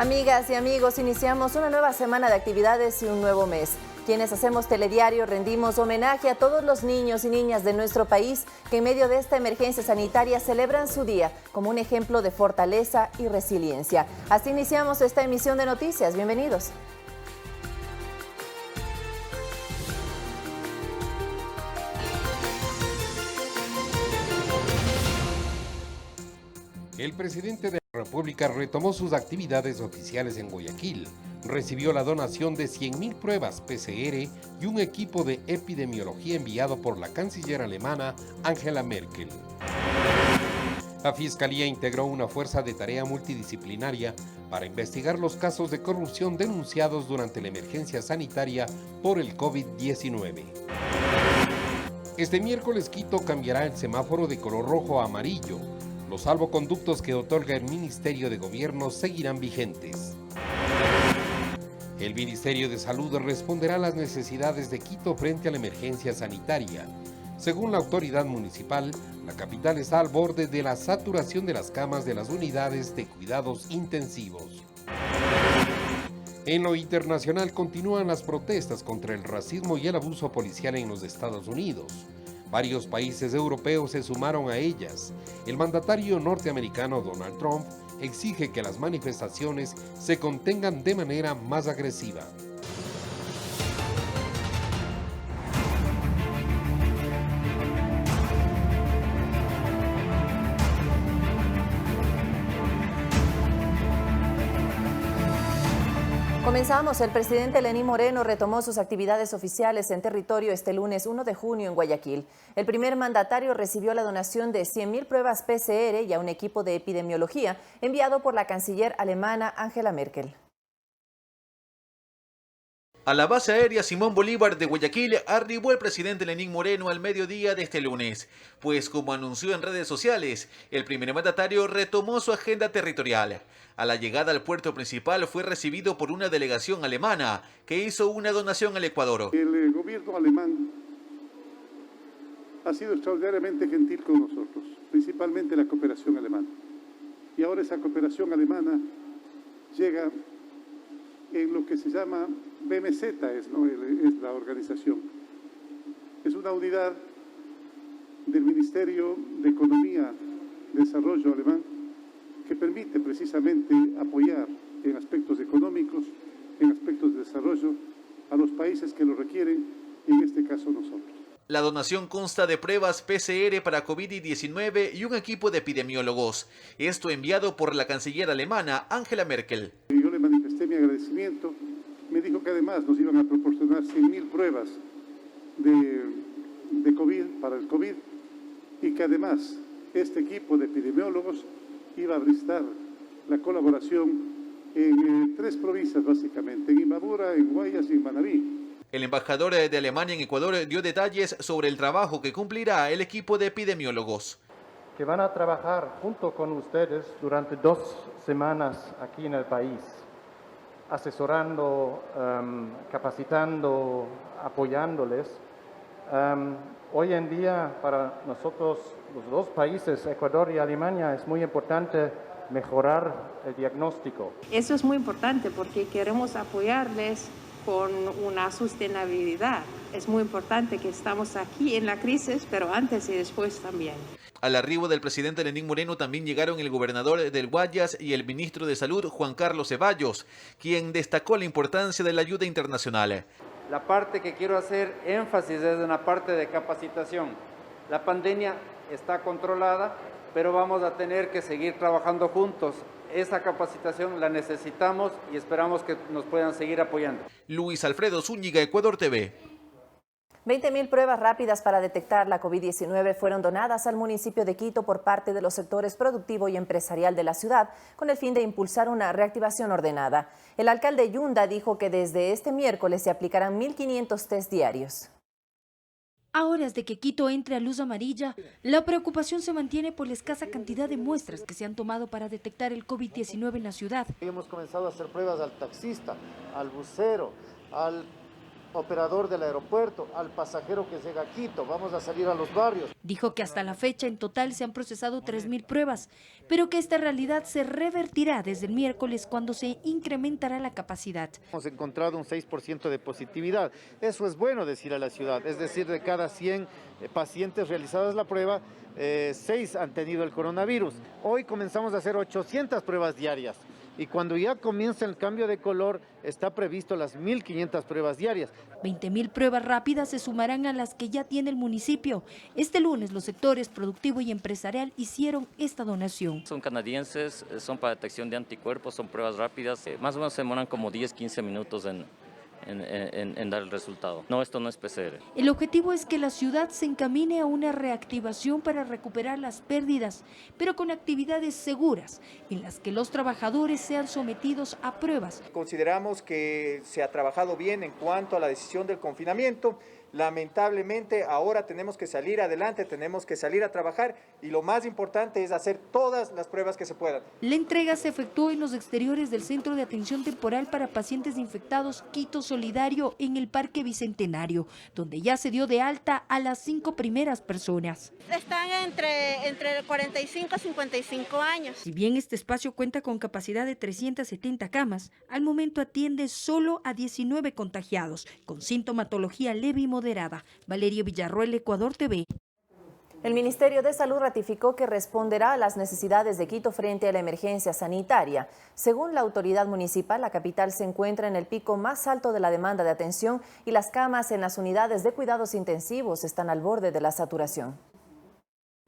Amigas y amigos, iniciamos una nueva semana de actividades y un nuevo mes. Quienes hacemos Telediario rendimos homenaje a todos los niños y niñas de nuestro país que en medio de esta emergencia sanitaria celebran su día como un ejemplo de fortaleza y resiliencia. Así iniciamos esta emisión de noticias. Bienvenidos. El presidente de la República retomó sus actividades oficiales en Guayaquil. Recibió la donación de 100.000 pruebas PCR y un equipo de epidemiología enviado por la canciller alemana Angela Merkel. La Fiscalía integró una fuerza de tarea multidisciplinaria para investigar los casos de corrupción denunciados durante la emergencia sanitaria por el COVID-19. Este miércoles Quito cambiará el semáforo de color rojo a amarillo. Los salvoconductos que otorga el Ministerio de Gobierno seguirán vigentes. El Ministerio de Salud responderá a las necesidades de Quito frente a la emergencia sanitaria. Según la autoridad municipal, la capital está al borde de la saturación de las camas de las unidades de cuidados intensivos. En lo internacional continúan las protestas contra el racismo y el abuso policial en los Estados Unidos. Varios países europeos se sumaron a ellas. El mandatario norteamericano Donald Trump exige que las manifestaciones se contengan de manera más agresiva. Comenzamos. El presidente Lenín Moreno retomó sus actividades oficiales en territorio este lunes 1 de junio en Guayaquil. El primer mandatario recibió la donación de 100.000 pruebas PCR y a un equipo de epidemiología enviado por la canciller alemana Angela Merkel. A la base aérea Simón Bolívar de Guayaquil arribó el presidente Lenín Moreno al mediodía de este lunes, pues como anunció en redes sociales, el primer mandatario retomó su agenda territorial. A la llegada al puerto principal fue recibido por una delegación alemana que hizo una donación al Ecuador. El gobierno alemán ha sido extraordinariamente gentil con nosotros, principalmente la cooperación alemana. Y ahora esa cooperación alemana llega en lo que se llama BMZ, es la organización. Es una unidad del Ministerio de Economía y Desarrollo alemán que permite precisamente apoyar en aspectos económicos, en aspectos de desarrollo, a los países que lo requieren, y en este caso nosotros. La donación consta de pruebas PCR para COVID-19 y un equipo de epidemiólogos. Esto enviado por la canciller alemana Angela Merkel. Yo le manifesté mi agradecimiento. Me dijo que además nos iban a proporcionar 100.000 pruebas de COVID, para el COVID, y que además este equipo de epidemiólogos iba a prestar la colaboración en 3 provincias básicamente, en Imbabura, en Guayas y en Manabí. El embajador de Alemania en Ecuador dio detalles sobre el trabajo que cumplirá el equipo de epidemiólogos. Que van a trabajar junto con ustedes durante 2 semanas aquí en el país, asesorando, capacitando, apoyándoles. Hoy en día para nosotros, los 2 países, Ecuador y Alemania, es muy importante mejorar el diagnóstico. Eso es muy importante porque queremos apoyarles con una sostenibilidad. Es muy importante que estamos aquí en la crisis, pero antes y después también. Al arribo del presidente Lenín Moreno también llegaron el gobernador del Guayas y el ministro de Salud, Juan Carlos Ceballos, quien destacó la importancia de la ayuda internacional. La parte que quiero hacer énfasis es en la parte de capacitación. La pandemia está controlada, pero vamos a tener que seguir trabajando juntos. Esa capacitación la necesitamos y esperamos que nos puedan seguir apoyando. Luis Alfredo Zúñiga, Ecuador TV. 20.000 pruebas rápidas para detectar la COVID-19 fueron donadas al municipio de Quito por parte de los sectores productivo y empresarial de la ciudad, con el fin de impulsar una reactivación ordenada. El alcalde Yunda dijo que desde este miércoles se aplicarán 1.500 test diarios. A horas de que Quito entre a luz amarilla, la preocupación se mantiene por la escasa cantidad de muestras que se han tomado para detectar el COVID-19 en la ciudad. Hemos comenzado a hacer pruebas al taxista, al bucero, al operador del aeropuerto, al pasajero que llega a Quito, vamos a salir a los barrios. Dijo que hasta la fecha en total se han procesado 3.000 pruebas, pero que esta realidad se revertirá desde el miércoles cuando se incrementará la capacidad. Hemos encontrado un 6% de positividad. Eso es bueno decir a la ciudad, es decir, de cada 100 pacientes realizadas la prueba, 6 han tenido el coronavirus. Hoy comenzamos a hacer 800 pruebas diarias. Y cuando ya comienza el cambio de color, está previsto las 1.500 pruebas diarias. 20.000 pruebas rápidas se sumarán a las que ya tiene el municipio. Este lunes los sectores productivo y empresarial hicieron esta donación. Son canadienses, son para detección de anticuerpos, son pruebas rápidas. Más o menos se demoran como 10-15 minutos en dar el resultado. No, esto no es PCR. El objetivo es que la ciudad se encamine a una reactivación para recuperar las pérdidas, pero con actividades seguras, en las que los trabajadores sean sometidos a pruebas. Consideramos que se ha trabajado bien en cuanto a la decisión del confinamiento. Lamentablemente ahora tenemos que salir adelante, tenemos que salir a trabajar y lo más importante es hacer todas las pruebas que se puedan. La entrega se efectuó en los exteriores del Centro de Atención Temporal para Pacientes Infectados Quito Solidario en el Parque Bicentenario, donde ya se dio de alta a las 5 primeras personas. Están entre 45 y 55 años. Si bien este espacio cuenta con capacidad de 370 camas, al momento atiende solo a 19 contagiados, con sintomatología leve y moderada. Valeria Villarroel, Ecuador TV. El Ministerio de Salud ratificó que responderá a las necesidades de Quito frente a la emergencia sanitaria. Según la autoridad municipal, la capital se encuentra en el pico más alto de la demanda de atención y las camas en las unidades de cuidados intensivos están al borde de la saturación.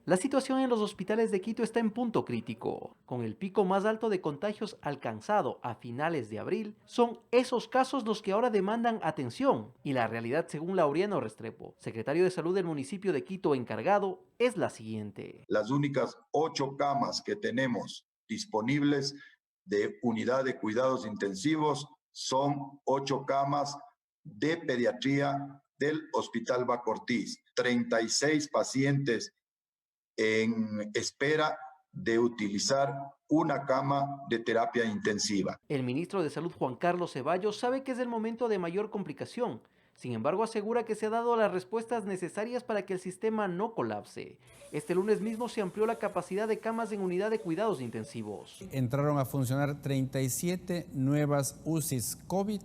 La situación en los hospitales de Quito está en punto crítico. Con el pico más alto de contagios alcanzado a finales de abril, son esos casos los que ahora demandan atención. Y la realidad, según Laureano Restrepo, secretario de Salud del municipio de Quito encargado, es la siguiente. Las únicas 8 camas que tenemos disponibles de unidad de cuidados intensivos son 8 camas de pediatría del Hospital Baco Ortiz. 36 pacientes en espera de utilizar una cama de terapia intensiva. El ministro de Salud, Juan Carlos Ceballos, sabe que es el momento de mayor complicación. Sin embargo, asegura que se han dado las respuestas necesarias para que el sistema no colapse. Este lunes mismo se amplió la capacidad de camas en unidad de cuidados intensivos. Entraron a funcionar 37 nuevas UCIs COVID,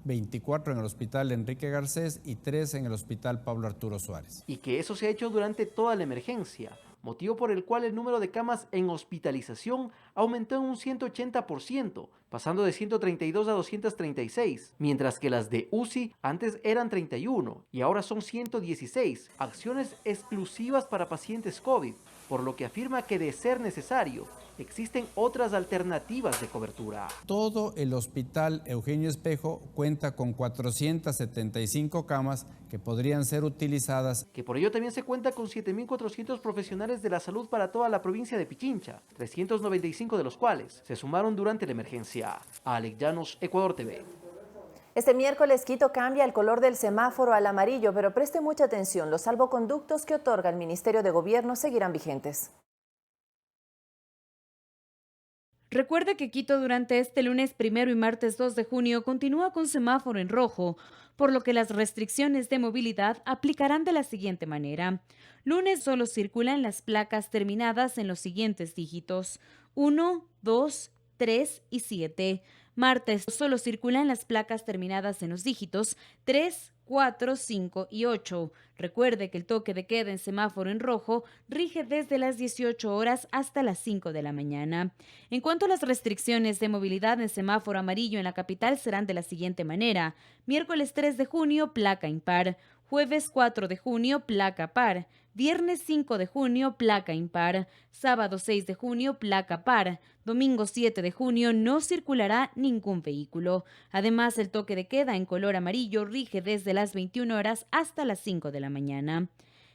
24 en el Hospital Enrique Garcés y 3 en el Hospital Pablo Arturo Suárez. Y que eso se ha hecho durante toda la emergencia, motivo por el cual el número de camas en hospitalización aumentó en un 180%, pasando de 132 a 236, mientras que las de UCI antes eran 31 y ahora son 116, acciones exclusivas para pacientes COVID, por lo que afirma que de ser necesario, existen otras alternativas de cobertura. Todo el Hospital Eugenio Espejo cuenta con 475 camas que podrían ser utilizadas. Que por ello también se cuenta con 7.400 profesionales de la salud para toda la provincia de Pichincha, 395 de los cuales se sumaron durante la emergencia. Alex Llanos, Ecuador TV. Este miércoles Quito cambia el color del semáforo al amarillo, pero preste mucha atención, los salvoconductos que otorga el Ministerio de Gobierno seguirán vigentes. Recuerde que Quito durante este lunes 1 y martes 2 de junio continúa con semáforo en rojo, por lo que las restricciones de movilidad aplicarán de la siguiente manera. Lunes solo circulan las placas terminadas en los siguientes dígitos: 1, 2, 3 y 7. Martes solo circulan las placas terminadas en los dígitos 3, 4, 5 y 8. Recuerde que el toque de queda en semáforo en rojo rige desde las 18 horas hasta las 5 de la mañana. En cuanto a las restricciones de movilidad en semáforo amarillo en la capital serán de la siguiente manera: miércoles 3 de junio, placa impar; jueves 4 de junio, placa par; viernes 5 de junio, placa impar; sábado 6 de junio, placa par; domingo 7 de junio no circulará ningún vehículo. Además, el toque de queda en color amarillo rige desde las 21 horas hasta las 5 de la mañana.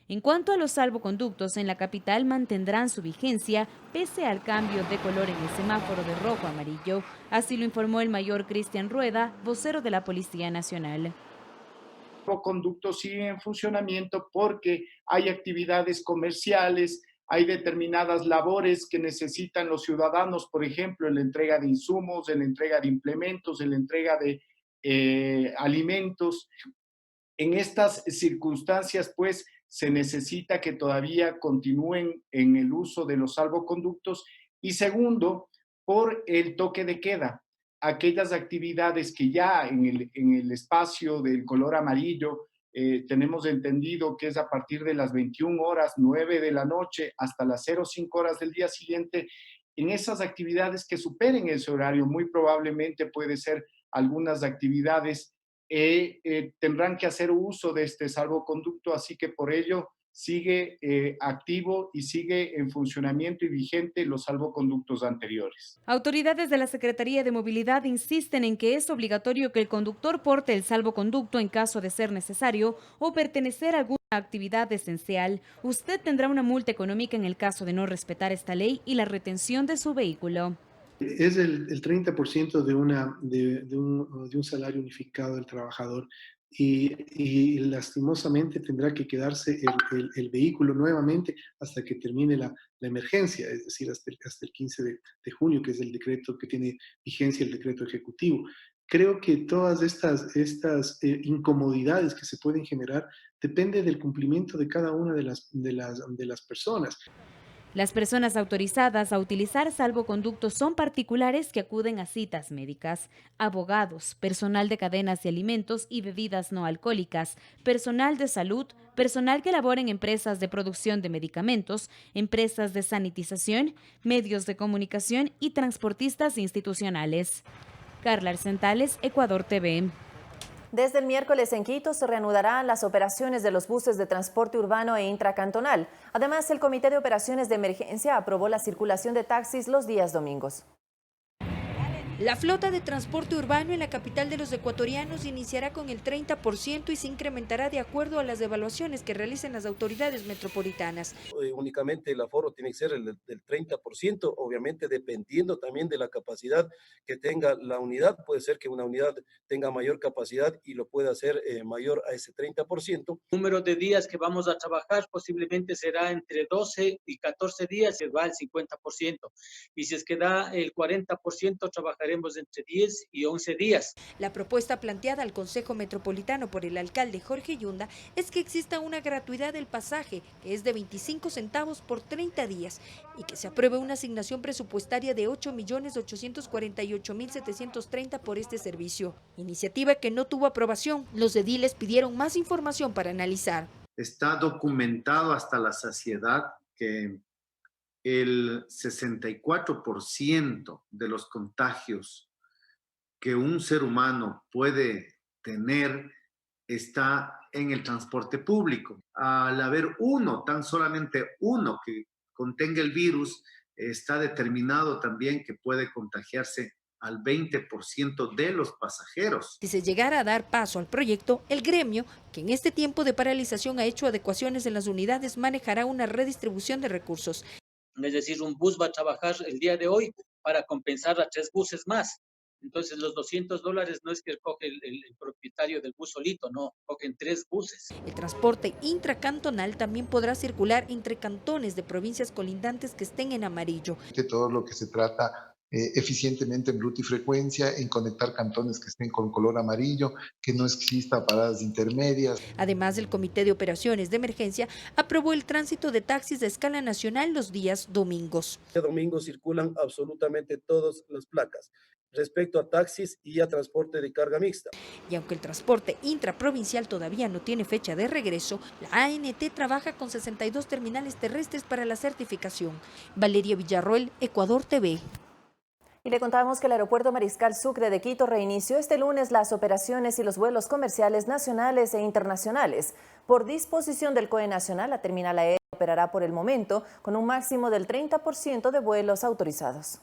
En cuanto a los salvoconductos en la capital, mantendrán su vigencia pese al cambio de color en el semáforo de rojo a amarillo. Así lo informó el mayor Cristian Rueda, vocero de la Policía Nacional. Conductos siguen en funcionamiento porque hay actividades comerciales, hay determinadas labores que necesitan los ciudadanos, por ejemplo, en la entrega de insumos, en la entrega de implementos, en la entrega de alimentos, En estas circunstancias, pues, se necesita que todavía continúen en el uso de los salvoconductos. Y segundo, por el toque de queda. Aquellas actividades que ya en el espacio del color amarillo tenemos entendido que es a partir de las 21 horas, 9 de la noche, hasta las 05 horas del día siguiente. En esas actividades que superen ese horario, muy probablemente puede ser algunas actividades tendrán que hacer uso de este salvoconducto, así que por ello sigue activo y sigue en funcionamiento y vigente los salvoconductos anteriores. Autoridades de la Secretaría de Movilidad insisten en que es obligatorio que el conductor porte el salvoconducto en caso de ser necesario o pertenecer a alguna actividad esencial. Usted tendrá una multa económica en el caso de no respetar esta ley y la retención de su vehículo. Es el 30% de un salario unificado del trabajador y lastimosamente tendrá que quedarse el vehículo nuevamente hasta que termine la emergencia, es decir, hasta el 15 de junio, que es el decreto que tiene vigencia, el decreto ejecutivo. Creo que todas estas incomodidades que se pueden generar depende del cumplimiento de cada una de las personas. Las personas autorizadas a utilizar salvoconductos son particulares que acuden a citas médicas, abogados, personal de cadenas de alimentos y bebidas no alcohólicas, personal de salud, personal que labora en empresas de producción de medicamentos, empresas de sanitización, medios de comunicación y transportistas institucionales. Carla Arcentales, Ecuador TV. Desde el miércoles en Quito se reanudarán las operaciones de los buses de transporte urbano e intracantonal. Además, el Comité de Operaciones de Emergencia aprobó la circulación de taxis los días domingos. La flota de transporte urbano en la capital de los ecuatorianos iniciará con el 30% y se incrementará de acuerdo a las evaluaciones que realicen las autoridades metropolitanas. Únicamente el aforo tiene que ser del 30%, obviamente dependiendo también de la capacidad que tenga la unidad. Puede ser que una unidad tenga mayor capacidad y lo pueda hacer mayor a ese 30%. El número de días que vamos a trabajar posiblemente será entre 12 y 14 días, se va al 50%. Y si es que da el 40%, trabajaremos entre 10 y 11 días. La propuesta planteada al Consejo Metropolitano por el alcalde Jorge Yunda es que exista una gratuidad del pasaje, que es de 25 centavos por 30 días, y que se apruebe una asignación presupuestaria de 8.848.730 por este servicio. Iniciativa que no tuvo aprobación. Los ediles pidieron más información para analizar. Está documentado hasta la saciedad que el 64% de los contagios que un ser humano puede tener está en el transporte público. Al haber tan solamente uno que contenga el virus, está determinado también que puede contagiarse al 20% de los pasajeros. Si se llegara a dar paso al proyecto, el gremio, que en este tiempo de paralización ha hecho adecuaciones en las unidades, manejará una redistribución de recursos. Es decir, un bus va a trabajar el día de hoy para compensar a 3 buses más. Entonces, los $200 no es que coge el propietario del bus solito, no, cogen 3 buses. El transporte intracantonal también podrá circular entre cantones de provincias colindantes que estén en amarillo. Que todo lo que se trata eficientemente en ruta y frecuencia, en conectar cantones que estén con color amarillo, que no exista paradas intermedias. Además, el Comité de Operaciones de Emergencia aprobó el tránsito de taxis de escala nacional los días domingos. Este domingo circulan absolutamente todas las placas respecto a taxis y a transporte de carga mixta. Y aunque el transporte intraprovincial todavía no tiene fecha de regreso, la ANT trabaja con 62 terminales terrestres para la certificación. Valeria Villarroel, Ecuador TV. Y le contábamos que el aeropuerto Mariscal Sucre de Quito reinició este lunes las operaciones y los vuelos comerciales nacionales e internacionales. Por disposición del COE Nacional, la terminal aérea operará por el momento con un máximo del 30% de vuelos autorizados.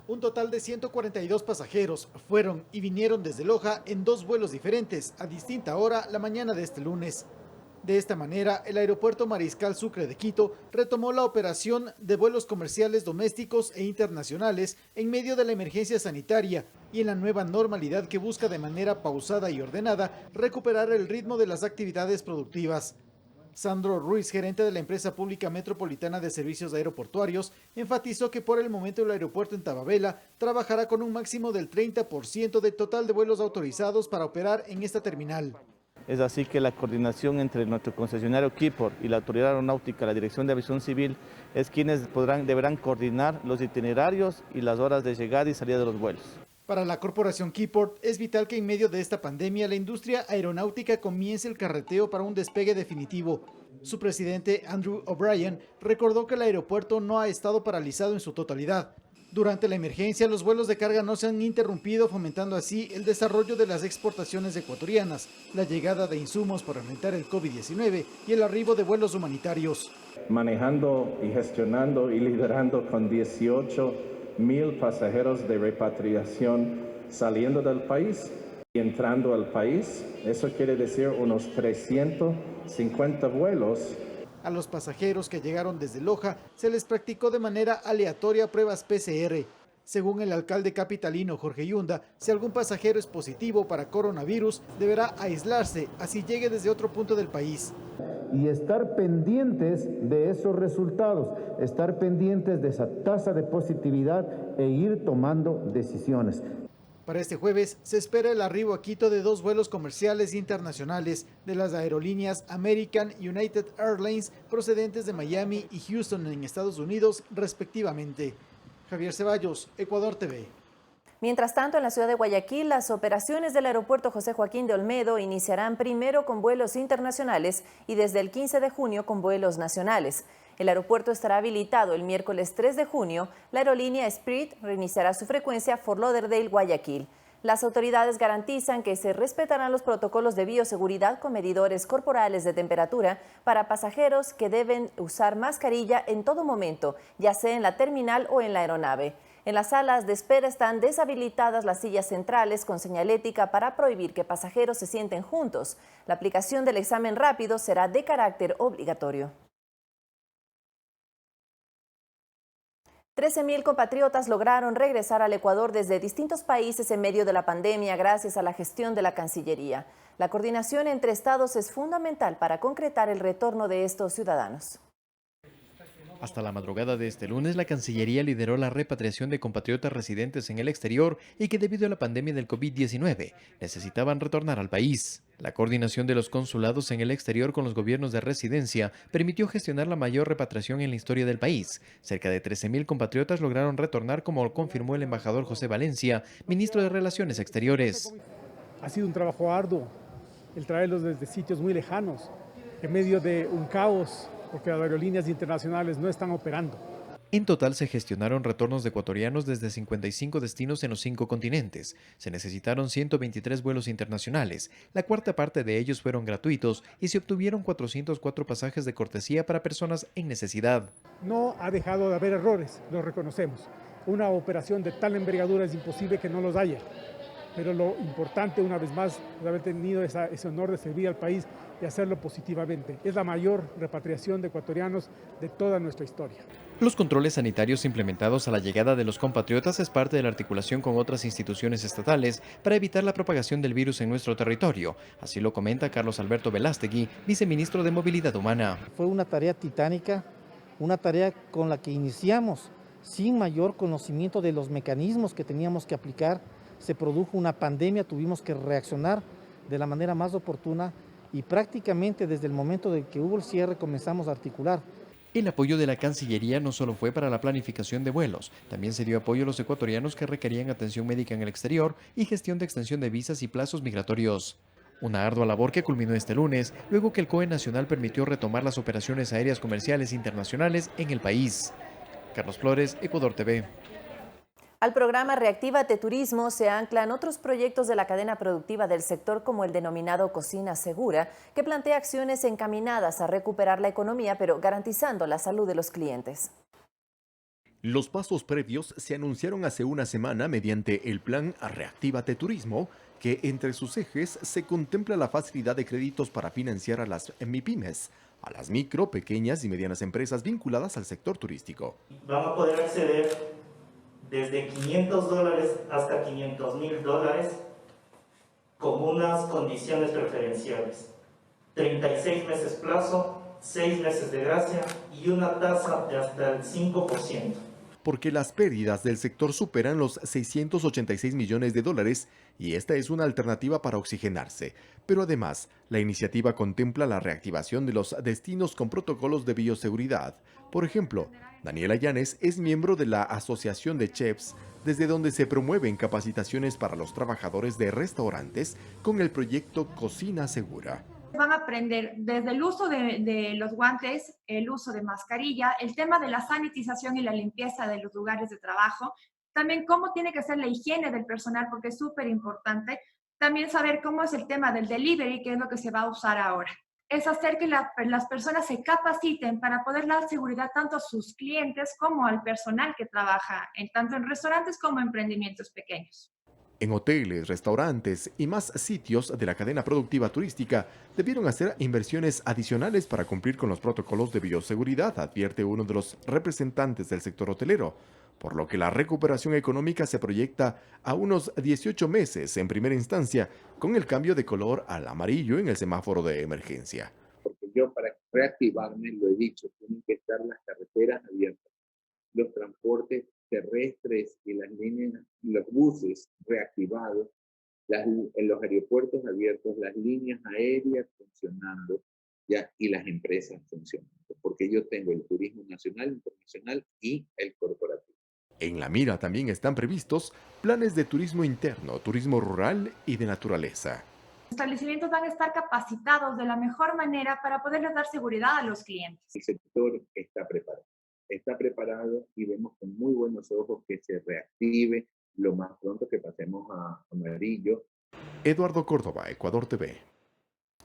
Un total de 142 pasajeros fueron y vinieron desde Loja en 2 vuelos diferentes a distinta hora la mañana de este lunes. De esta manera, el aeropuerto Mariscal Sucre de Quito retomó la operación de vuelos comerciales domésticos e internacionales en medio de la emergencia sanitaria y en la nueva normalidad que busca de manera pausada y ordenada recuperar el ritmo de las actividades productivas. Sandro Ruiz, gerente de la empresa pública metropolitana de servicios aeroportuarios, enfatizó que por el momento el aeropuerto en Tababela trabajará con un máximo del 30% del total de vuelos autorizados para operar en esta terminal. Es así que la coordinación entre nuestro concesionario Keyport y la Autoridad Aeronáutica, la Dirección de Aviación Civil, es quienes deberán coordinar los itinerarios y las horas de llegada y salida de los vuelos. Para la corporación Keyport es vital que en medio de esta pandemia la industria aeronáutica comience el carreteo para un despegue definitivo. Su presidente, Andrew O'Brien, recordó que el aeropuerto no ha estado paralizado en su totalidad. Durante la emergencia, los vuelos de carga no se han interrumpido, fomentando así el desarrollo de las exportaciones ecuatorianas, la llegada de insumos para enfrentar el COVID-19 y el arribo de vuelos humanitarios. Manejando y gestionando y liderando con 18,000 pasajeros de repatriación saliendo del país y entrando al país, eso quiere decir unos 350 vuelos. A los pasajeros que llegaron desde Loja se les practicó de manera aleatoria pruebas PCR. Según el alcalde capitalino Jorge Yunda, si algún pasajero es positivo para coronavirus, deberá aislarse, así llegue desde otro punto del país. Y estar pendientes de esos resultados, estar pendientes de esa tasa de positividad e ir tomando decisiones. Para este jueves se espera el arribo a Quito de 2 vuelos comerciales internacionales de las aerolíneas American y United Airlines procedentes de Miami y Houston en Estados Unidos respectivamente. Javier Ceballos, Ecuador TV. Mientras tanto, en la ciudad de Guayaquil, las operaciones del aeropuerto José Joaquín de Olmedo iniciarán primero con vuelos internacionales y desde el 15 de junio con vuelos nacionales. El aeropuerto estará habilitado el miércoles 3 de junio. La aerolínea Spirit reiniciará su frecuencia Fort Lauderdale-Guayaquil. Las autoridades garantizan que se respetarán los protocolos de bioseguridad con medidores corporales de temperatura para pasajeros que deben usar mascarilla en todo momento, ya sea en la terminal o en la aeronave. En las salas de espera están deshabilitadas las sillas centrales con señalética para prohibir que pasajeros se sienten juntos. La aplicación del examen rápido será de carácter obligatorio. 13,000 compatriotas lograron regresar al Ecuador desde distintos países en medio de la pandemia gracias a la gestión de la Cancillería. La coordinación entre estados es fundamental para concretar el retorno de estos ciudadanos. Hasta la madrugada de este lunes, la Cancillería lideró la repatriación de compatriotas residentes en el exterior y que debido a la pandemia del COVID-19 necesitaban retornar al país. La coordinación de los consulados en el exterior con los gobiernos de residencia permitió gestionar la mayor repatriación en la historia del país. Cerca de 13,000 compatriotas lograron retornar, como confirmó el embajador José Valencia, ministro de Relaciones Exteriores. Ha sido un trabajo arduo, el traerlos desde sitios muy lejanos, en medio de un caos, porque las aerolíneas internacionales no están operando. En total se gestionaron retornos de ecuatorianos desde 55 destinos en los 5 continentes. Se necesitaron 123 vuelos internacionales. La cuarta parte de ellos fueron gratuitos y se obtuvieron 404 pasajes de cortesía para personas en necesidad. No ha dejado de haber errores, lo reconocemos. Una operación de tal envergadura es imposible que no los haya. Pero lo importante, una vez más, es haber tenido ese honor de servir al país y hacerlo positivamente. Es la mayor repatriación de ecuatorianos de toda nuestra historia. Los controles sanitarios implementados a la llegada de los compatriotas es parte de la articulación con otras instituciones estatales para evitar la propagación del virus en nuestro territorio. Así lo comenta Carlos Alberto Velástegui, viceministro de Movilidad Humana. Fue una tarea titánica, una tarea con la que iniciamos sin mayor conocimiento de los mecanismos que teníamos que aplicar. Se produjo una pandemia, tuvimos que reaccionar de la manera más oportuna y prácticamente desde el momento de que hubo el cierre comenzamos a articular. El apoyo de la Cancillería no solo fue para la planificación de vuelos, también se dio apoyo a los ecuatorianos que requerían atención médica en el exterior y gestión de extensión de visas y plazos migratorios. Una ardua labor que culminó este lunes, luego que el COE Nacional permitió retomar las operaciones aéreas comerciales internacionales en el país. Carlos Flores, Ecuador TV. Al programa Reactívate Turismo se anclan otros proyectos de la cadena productiva del sector, como el denominado Cocina Segura, que plantea acciones encaminadas a recuperar la economía, pero garantizando la salud de los clientes. Los pasos previos se anunciaron hace una semana mediante el plan Reactívate Turismo, que entre sus ejes se contempla la facilidad de créditos para financiar a las MIPYMES, a las micro, pequeñas y medianas empresas vinculadas al sector turístico. Van a poder acceder desde $500 hasta $500,000 con unas condiciones preferenciales. 36 meses plazo, 6 meses de gracia y una tasa de hasta el 5%. porque las pérdidas del sector superan los 686 millones de dólares y esta es una alternativa para oxigenarse. Pero además, la iniciativa contempla la reactivación de los destinos con protocolos de bioseguridad. Por ejemplo, Daniela Llanes es miembro de la Asociación de Chefs, desde donde se promueven capacitaciones para los trabajadores de restaurantes con el proyecto Cocina Segura. Van a aprender desde el uso de los guantes, el uso de mascarilla, el tema de la sanitización y la limpieza de los lugares de trabajo, también cómo tiene que ser la higiene del personal, porque es súper importante, también saber cómo es el tema del delivery, que es lo que se va a usar ahora. Es hacer que las personas se capaciten para poder dar seguridad tanto a sus clientes como al personal que trabaja tanto en restaurantes como en emprendimientos pequeños. En hoteles, restaurantes y más sitios de la cadena productiva turística debieron hacer inversiones adicionales para cumplir con los protocolos de bioseguridad, advierte uno de los representantes del sector hotelero, por lo que la recuperación económica se proyecta a unos 18 meses en primera instancia, con el cambio de color al amarillo en el semáforo de emergencia. Porque yo para reactivarme, lo he dicho, tienen que estar las carreteras abiertas, los transportes terrestres y las líneas, los buses reactivados, en los aeropuertos abiertos, las líneas aéreas funcionando ya, y las empresas funcionando, porque yo tengo el turismo nacional, internacional y el corporativo. En la mira también están previstos planes de turismo interno, turismo rural y de naturaleza. Los establecimientos van a estar capacitados de la mejor manera para poderles dar seguridad a los clientes. El sector está preparado y vemos con muy buenos ojos que se reactive lo más pronto que pasemos a amarillo. Eduardo Córdoba, Ecuador TV.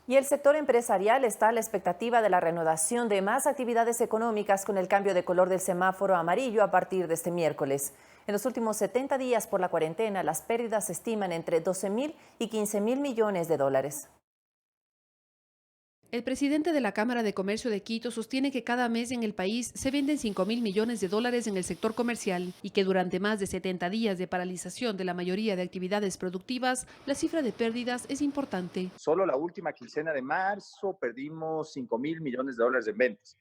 Y el sector empresarial está a la expectativa de la reanudación de más actividades económicas con el cambio de color del semáforo amarillo a partir de este miércoles. En los últimos 70 días por la cuarentena, las pérdidas se estiman entre 12.000 y 15.000 millones de dólares. El presidente de la Cámara de Comercio de Quito sostiene que cada mes en el país se venden 5.000 millones de dólares en el sector comercial y que durante más de 70 días de paralización de la mayoría de actividades productivas, la cifra de pérdidas es importante. Solo la última quincena de marzo perdimos 5.000 millones de dólares en ventas.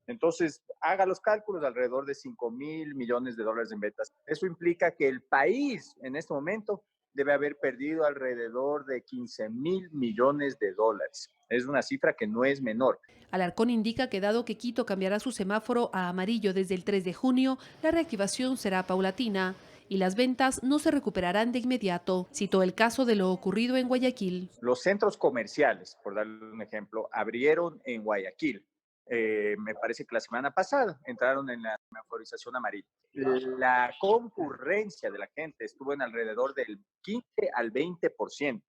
Entonces, haga los cálculos, alrededor de 5.000 millones de dólares en ventas. Eso implica que el país en este momento debe haber perdido alrededor de 15.000 millones de dólares. Es una cifra que no es menor. Alarcón indica que dado que Quito cambiará su semáforo a amarillo desde el 3 de junio, la reactivación será paulatina y las ventas no se recuperarán de inmediato. Citó el caso de lo ocurrido en Guayaquil. Los centros comerciales, por darle un ejemplo, abrieron en Guayaquil. Me parece que la semana pasada entraron en la semaforización amarilla. La concurrencia de la gente estuvo en alrededor del 15 al 20%.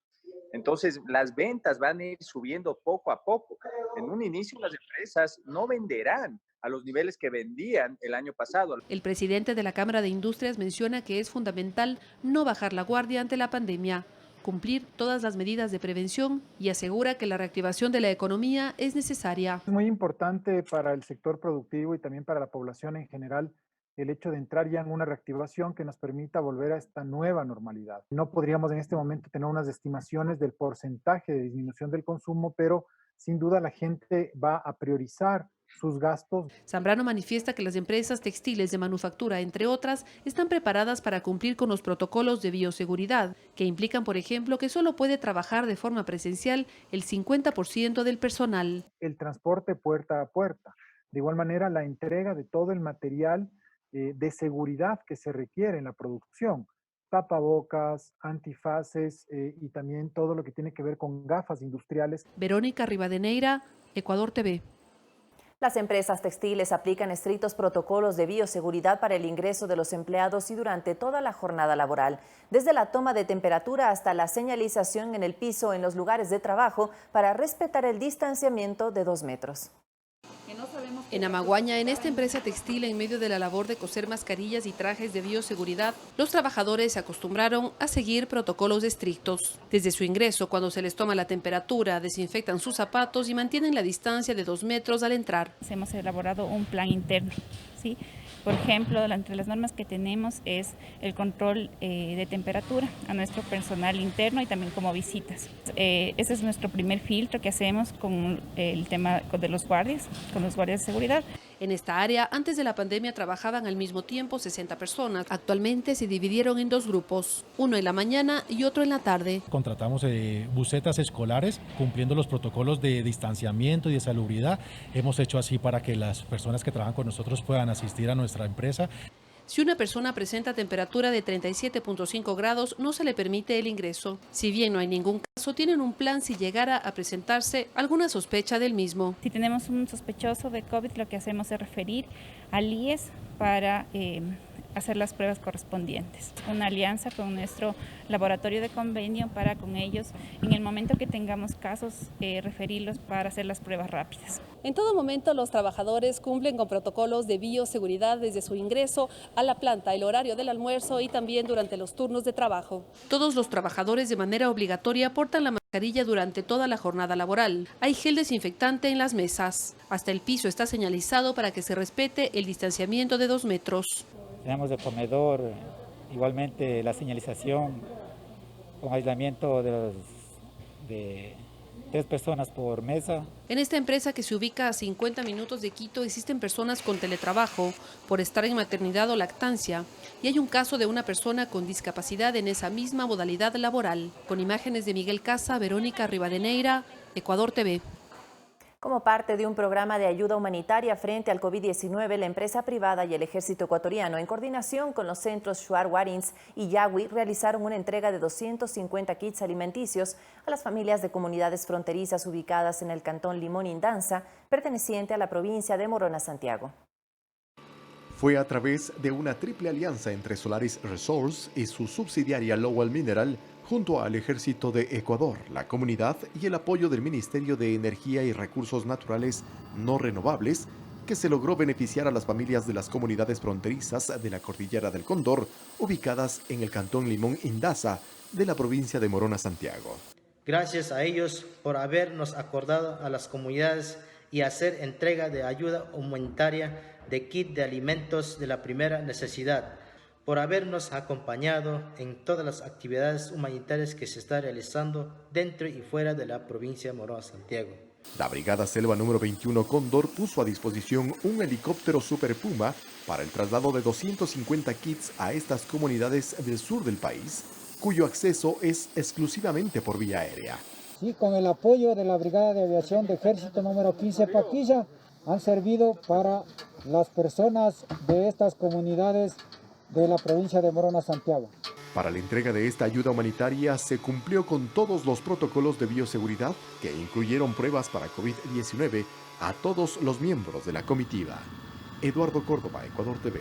Entonces, las ventas van a ir subiendo poco a poco. En un inicio, las empresas no venderán a los niveles que vendían el año pasado. El presidente de la Cámara de Industrias menciona que es fundamental no bajar la guardia ante la pandemia, cumplir todas las medidas de prevención y asegura que la reactivación de la economía es necesaria. Es muy importante para el sector productivo y también para la población en general el hecho de entrar ya en una reactivación que nos permita volver a esta nueva normalidad. No podríamos en este momento tener unas estimaciones del porcentaje de disminución del consumo, pero sin duda la gente va a priorizar sus gastos. Zambrano manifiesta que las empresas textiles de manufactura, entre otras, están preparadas para cumplir con los protocolos de bioseguridad, que implican, por ejemplo, que solo puede trabajar de forma presencial el 50% del personal. El transporte puerta a puerta. De igual manera, la entrega de todo el material de seguridad que se requiere en la producción. Tapabocas, antifaces y también todo lo que tiene que ver con gafas industriales. Verónica Rivadeneira, Ecuador TV. Las empresas textiles aplican estrictos protocolos de bioseguridad para el ingreso de los empleados y durante toda la jornada laboral, desde la toma de temperatura hasta la señalización en el piso en los lugares de trabajo para respetar el distanciamiento de 2 metros. En Amaguaña, en esta empresa textil, en medio de la labor de coser mascarillas y trajes de bioseguridad, los trabajadores se acostumbraron a seguir protocolos estrictos. Desde su ingreso, cuando se les toma la temperatura, desinfectan sus zapatos y mantienen la distancia de 2 metros al entrar. Hemos elaborado un plan interno, ¿sí? Por ejemplo, entre las normas que tenemos es el control de temperatura a nuestro personal interno y también como visitas. Ese es nuestro primer filtro que hacemos con el tema de los guardias, con los guardias de seguridad. En esta área, antes de la pandemia trabajaban al mismo tiempo 60 personas. Actualmente se dividieron en 2 grupos, uno en la mañana y otro en la tarde. Contratamos busetas escolares cumpliendo los protocolos de distanciamiento y de salubridad. Hemos hecho así para que las personas que trabajan con nosotros puedan asistir a nuestra empresa. Si una persona presenta temperatura de 37.5 grados, no se le permite el ingreso. Si bien no hay ningún caso, tienen un plan si llegara a presentarse alguna sospecha del mismo. Si tenemos un sospechoso de COVID, lo que hacemos es referir al IES para hacer las pruebas correspondientes. Una alianza con nuestro laboratorio de convenio para con ellos, en el momento que tengamos casos, referirlos para hacer las pruebas rápidas. En todo momento, los trabajadores cumplen con protocolos de bioseguridad desde su ingreso a la planta, el horario del almuerzo y también durante los turnos de trabajo. Todos los trabajadores de manera obligatoria portan la mascarilla durante toda la jornada laboral. Hay gel desinfectante en las mesas. Hasta el piso está señalizado para que se respete el distanciamiento de 2 metros. Tenemos de comedor, igualmente la señalización con aislamiento de 3 personas por mesa. En esta empresa, que se ubica a 50 minutos de Quito, existen personas con teletrabajo por estar en maternidad o lactancia, y hay un caso de una persona con discapacidad en esa misma modalidad laboral. Con imágenes de Miguel Casa, Verónica Rivadeneira, Ecuador TV. Como parte de un programa de ayuda humanitaria frente al COVID-19, la empresa privada y el ejército ecuatoriano, en coordinación con los centros Shuar Warins y Yagüi, realizaron una entrega de 250 kits alimenticios a las familias de comunidades fronterizas ubicadas en el cantón Limón Indanza, perteneciente a la provincia de Morona, Santiago. Fue a través de una triple alianza entre Solaris Resource y su subsidiaria Lowell Mineral, junto al Ejército de Ecuador, la comunidad y el apoyo del Ministerio de Energía y Recursos Naturales No Renovables, que se logró beneficiar a las familias de las comunidades fronterizas de la Cordillera del Cóndor, ubicadas en el cantón Limón Indaza de la provincia de Morona, Santiago. Gracias a ellos por habernos acordado a las comunidades y hacer entrega de ayuda humanitaria de kit de alimentos de la primera necesidad, por habernos acompañado en todas las actividades humanitarias que se están realizando dentro y fuera de la provincia de Morona, Santiago. La Brigada Selva número 21 Cóndor puso a disposición un helicóptero Super Puma para el traslado de 250 kits a estas comunidades del sur del país, cuyo acceso es exclusivamente por vía aérea. Sí, con el apoyo de la Brigada de Aviación de Ejército número 15 Paquilla, han servido para las personas de estas comunidades de la provincia de Morona, Santiago. Para la entrega de esta ayuda humanitaria se cumplió con todos los protocolos de bioseguridad que incluyeron pruebas para COVID-19 a todos los miembros de la comitiva. Eduardo Córdoba, Ecuador TV.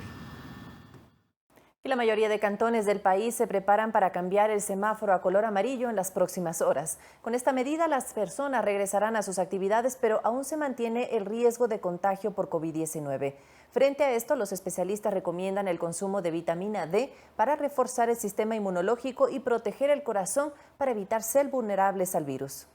Y la mayoría de cantones del país se preparan para cambiar el semáforo a color amarillo en las próximas horas. Con esta medida, las personas regresarán a sus actividades, pero aún se mantiene el riesgo de contagio por COVID-19. Frente a esto, los especialistas recomiendan el consumo de vitamina D para reforzar el sistema inmunológico y proteger el corazón para evitar ser vulnerables al virus.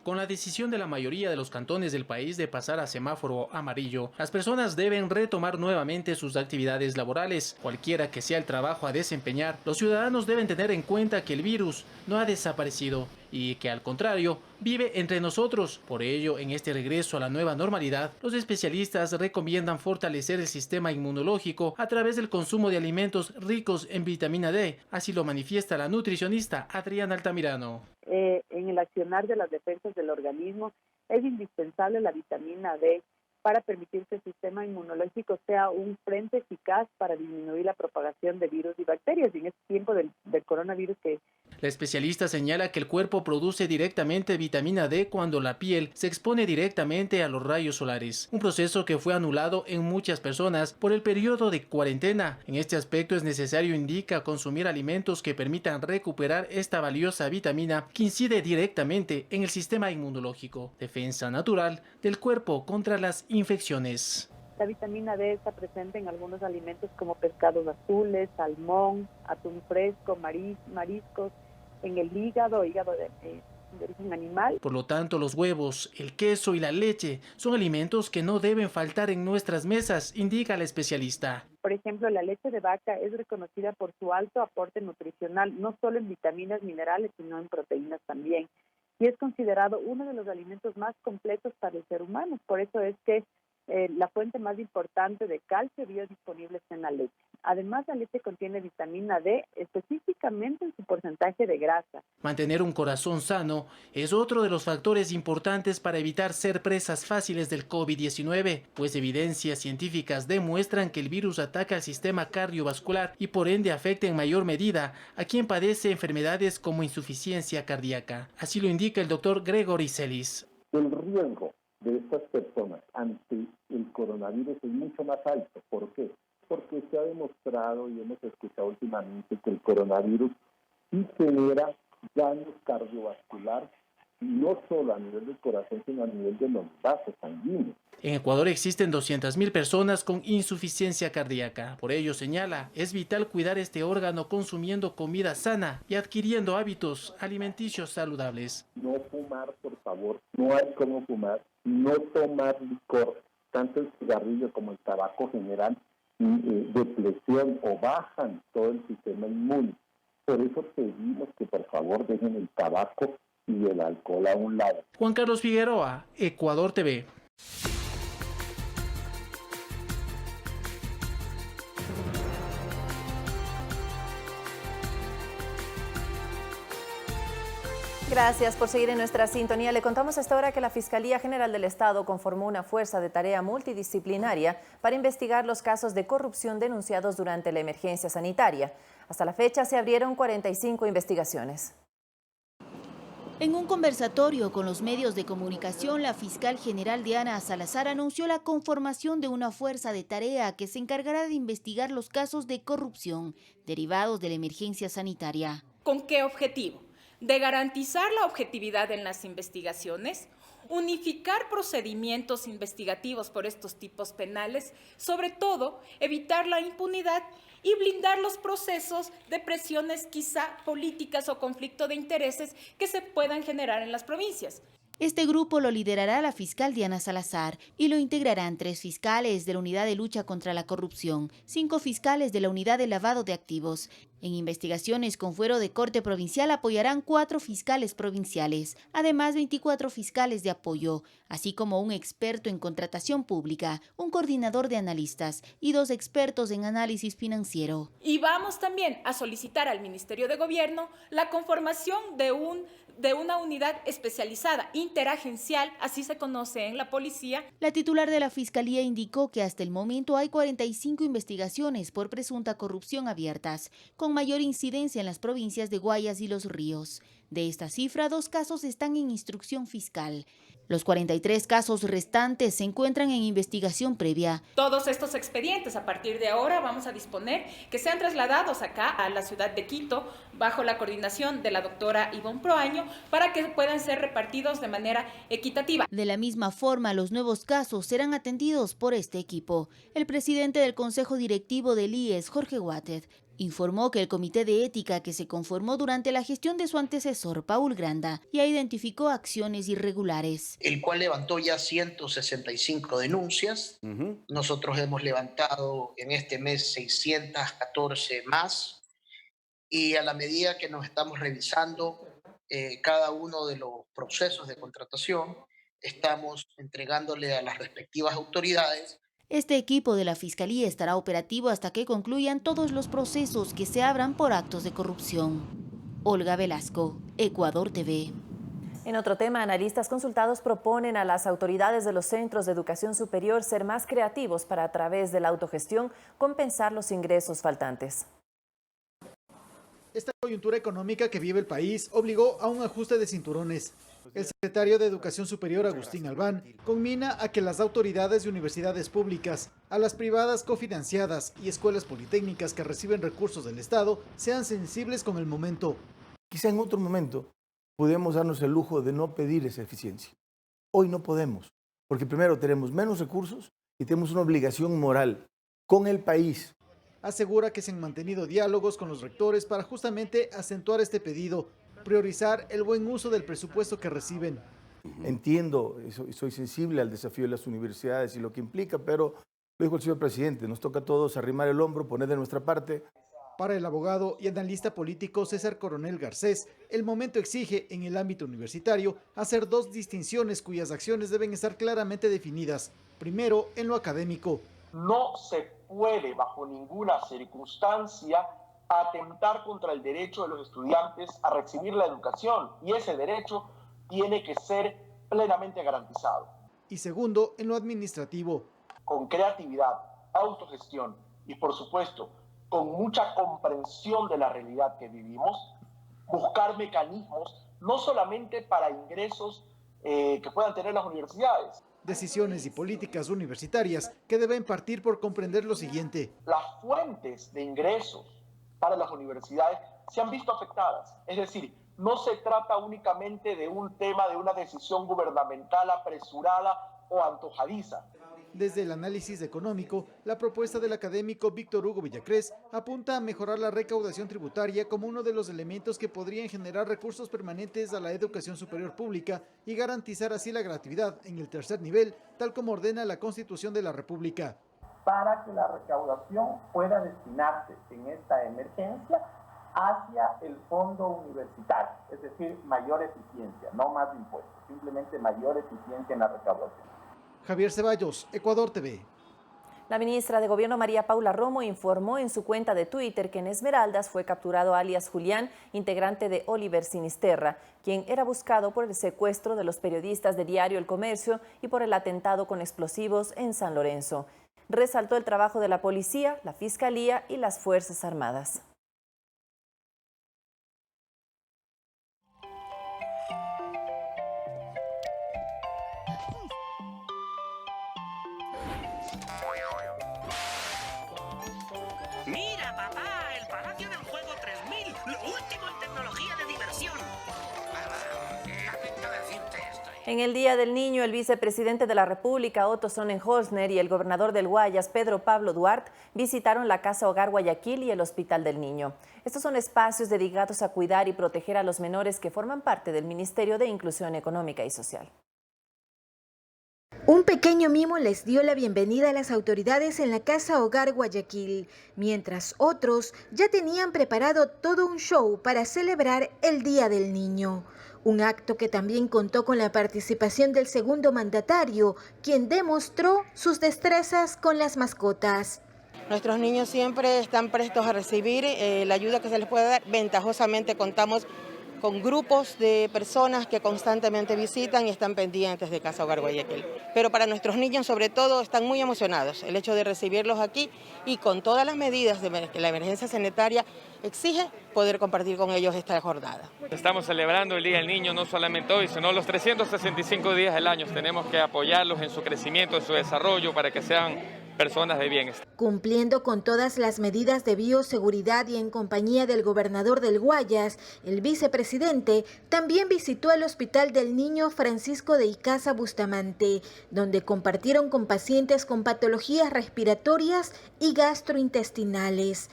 Con la decisión de la mayoría de los cantones del país de pasar a semáforo amarillo, las personas deben retomar nuevamente sus actividades laborales. Cualquiera que sea el trabajo a desempeñar, los ciudadanos deben tener en cuenta que el virus no ha desaparecido y que, al contrario, vive entre nosotros. Por ello, en este regreso a la nueva normalidad, los especialistas recomiendan fortalecer el sistema inmunológico a través del consumo de alimentos ricos en vitamina D. Así lo manifiesta la nutricionista Adriana Altamirano. En el accionar de las defensas del organismo es indispensable la vitamina D para permitir que el sistema inmunológico sea un frente eficaz para disminuir la propagación de virus y bacterias. Y en este tiempo del coronavirus que... La especialista señala que el cuerpo produce directamente vitamina D cuando la piel se expone directamente a los rayos solares, un proceso que fue anulado en muchas personas por el periodo de cuarentena. En este aspecto es necesario, indica, consumir alimentos que permitan recuperar esta valiosa vitamina que incide directamente en el sistema inmunológico, defensa natural del cuerpo contra las infecciones. La vitamina D está presente en algunos alimentos como pescados azules, salmón, atún fresco, mariscos, en el hígado de origen animal. Por lo tanto, los huevos, el queso y la leche son alimentos que no deben faltar en nuestras mesas, indica la especialista. Por ejemplo, la leche de vaca es reconocida por su alto aporte nutricional, no solo en vitaminas, minerales, sino en proteínas también. Y es considerado uno de los alimentos más completos para el ser humano. Por eso es que La fuente más importante de calcio biodisponible está en la leche. Además, la leche contiene vitamina D, específicamente en su porcentaje de grasa. Mantener un corazón sano es otro de los factores importantes para evitar ser presas fáciles del COVID-19, pues evidencias científicas demuestran que el virus ataca al sistema cardiovascular y por ende afecta en mayor medida a quien padece enfermedades como insuficiencia cardíaca. Así lo indica el doctor Gregory Celis. El riesgo de estas personas ante el coronavirus es mucho más alto. ¿Por qué? Porque se ha demostrado y hemos escuchado últimamente que el coronavirus sí genera daños cardiovasculares, no solo a nivel del corazón, sino a nivel de los vasos sanguíneos. En Ecuador existen 200.000 personas con insuficiencia cardíaca. Por ello, señala, es vital cuidar este órgano consumiendo comida sana y adquiriendo hábitos alimenticios saludables. No fumar, por favor. No hay como fumar. No tomar licor. Tanto el cigarrillo como el tabaco generan depresión o bajan todo el sistema inmune. Por eso pedimos que por favor dejen el tabaco y el alcohol a un lado. Juan Carlos Figueroa, Ecuador TV. Gracias por seguir en nuestra sintonía. Le contamos a esta hora que la Fiscalía General del Estado conformó una fuerza de tarea multidisciplinaria para investigar los casos de corrupción denunciados durante la emergencia sanitaria. Hasta la fecha se abrieron 45 investigaciones. En un conversatorio con los medios de comunicación, la fiscal general Diana Salazar anunció la conformación de una fuerza de tarea que se encargará de investigar los casos de corrupción derivados de la emergencia sanitaria. ¿Con qué objetivo? De garantizar la objetividad en las investigaciones, unificar procedimientos investigativos por estos tipos penales, sobre todo evitar la impunidad y blindar los procesos de presiones quizá políticas o conflicto de intereses que se puedan generar en las provincias. Este grupo lo liderará la fiscal Diana Salazar y lo integrarán 3 fiscales de la Unidad de Lucha contra la Corrupción, 5 fiscales de la Unidad de Lavado de Activos. En investigaciones con fuero de corte provincial apoyarán 4 fiscales provinciales, además 24 fiscales de apoyo, así como un experto en contratación pública, un coordinador de analistas y 2 expertos en análisis financiero. Y vamos también a solicitar al Ministerio de Gobierno la conformación de una unidad especializada, interagencial, así se conoce en la policía. La titular de la Fiscalía indicó que hasta el momento hay 45 investigaciones por presunta corrupción abiertas, con mayor incidencia en las provincias de Guayas y Los Ríos. De esta cifra, 2 casos están en instrucción fiscal. Los 43 casos restantes se encuentran en investigación previa. Todos estos expedientes, a partir de ahora, vamos a disponer que sean trasladados acá a la ciudad de Quito, bajo la coordinación de la doctora Ivonne Proaño, para que puedan ser repartidos de manera equitativa. De la misma forma, los nuevos casos serán atendidos por este equipo. El presidente del Consejo Directivo del IES, Jorge Guatet, informó que el comité de ética que se conformó durante la gestión de su antecesor, Paul Granda, ya identificó acciones irregulares. El cual levantó ya 165 denuncias. Nosotros hemos levantado en este mes 614 más. Y a la medida que nos estamos revisando cada uno de los procesos de contratación, estamos entregándole a las respectivas autoridades. Este equipo de la Fiscalía estará operativo hasta que concluyan todos los procesos que se abran por actos de corrupción. Olga Velasco, Ecuador TV. En otro tema, analistas consultados proponen a las autoridades de los centros de educación superior ser más creativos para, a través de la autogestión, compensar los ingresos faltantes. Esta coyuntura económica que vive el país obligó a un ajuste de cinturones. El secretario de Educación Superior, Agustín Albán, conmina a que las autoridades de universidades públicas, a las privadas cofinanciadas y escuelas politécnicas que reciben recursos del Estado sean sensibles con el momento. Quizá en otro momento podemos darnos el lujo de no pedir esa eficiencia. Hoy no podemos, porque primero tenemos menos recursos y tenemos una obligación moral con el país. Asegura que se han mantenido diálogos con los rectores para justamente acentuar este pedido, priorizar el buen uso del presupuesto que reciben. Entiendo y soy sensible al desafío de las universidades y lo que implica, pero lo dijo el señor presidente, nos toca a todos arrimar el hombro, poner de nuestra parte. Para el abogado y analista político César Coronel Garcés, el momento exige en el ámbito universitario hacer 2 distinciones cuyas acciones deben estar claramente definidas. primero en lo académico. No se puede bajo ninguna circunstancia atentar contra el derecho de los estudiantes a recibir la educación, y ese derecho tiene que ser plenamente garantizado. Y segundo en lo administrativo. Con creatividad, autogestión y por supuesto con mucha comprensión de la realidad que vivimos, buscar mecanismos no solamente para ingresos que puedan tener las universidades. Decisiones y políticas universitarias que deben partir por comprender lo siguiente. Las fuentes de ingresos para las universidades se han visto afectadas. Es decir, no se trata únicamente de un tema de una decisión gubernamental apresurada o antojadiza. Desde el análisis económico, la propuesta del académico Víctor Hugo Villacrés apunta a mejorar la recaudación tributaria como uno de los elementos que podrían generar recursos permanentes a la educación superior pública y garantizar así la gratuidad en el tercer nivel, tal como ordena la Constitución de la República. Para que la recaudación pueda destinarse en esta emergencia hacia el fondo universitario, es decir, mayor eficiencia, no más impuestos, simplemente mayor eficiencia en la recaudación. Javier Ceballos, Ecuador TV. La ministra de Gobierno María Paula Romo informó en su cuenta de Twitter que en Esmeraldas fue capturado alias Julián, integrante de Oliver Sinisterra, quien era buscado por el secuestro de los periodistas de Diario El Comercio y por el atentado con explosivos en San Lorenzo. Resaltó el trabajo de la policía, la fiscalía y las Fuerzas Armadas. Mira, papá, el Palacio del Juego 3000, lo último en tecnología de diversión. Lamento decirte esto. En el Día del Niño, el vicepresidente de la República, Otto Sonnenholzner, y el gobernador del Guayas, Pedro Pablo Duarte, visitaron la Casa Hogar Guayaquil y el Hospital del Niño. Estos son espacios dedicados a cuidar y proteger a los menores que forman parte del Ministerio de Inclusión Económica y Social. Un pequeño mimo les dio la bienvenida a las autoridades en la Casa Hogar Guayaquil, mientras otros ya tenían preparado todo un show para celebrar el Día del Niño. Un acto que también contó con la participación del segundo mandatario, quien demostró sus destrezas con las mascotas. Nuestros niños siempre están prestos a recibir la ayuda que se les pueda dar. Ventajosamente contamos con grupos de personas que constantemente visitan y están pendientes de Casa Hogar Guayaquil. Pero para nuestros niños, sobre todo, están muy emocionados. El hecho de recibirlos aquí y con todas las medidas que la emergencia sanitaria exige, poder compartir con ellos esta jornada. Estamos celebrando el Día del Niño no solamente hoy, sino los 365 días del año. Tenemos que apoyarlos en su crecimiento, en su desarrollo, para que sean personas de bienestar. Cumpliendo con todas las medidas de bioseguridad y en compañía del gobernador del Guayas, el vicepresidente también visitó el Hospital del Niño Francisco de Icaza Bustamante, donde compartieron con pacientes con patologías respiratorias y gastrointestinales.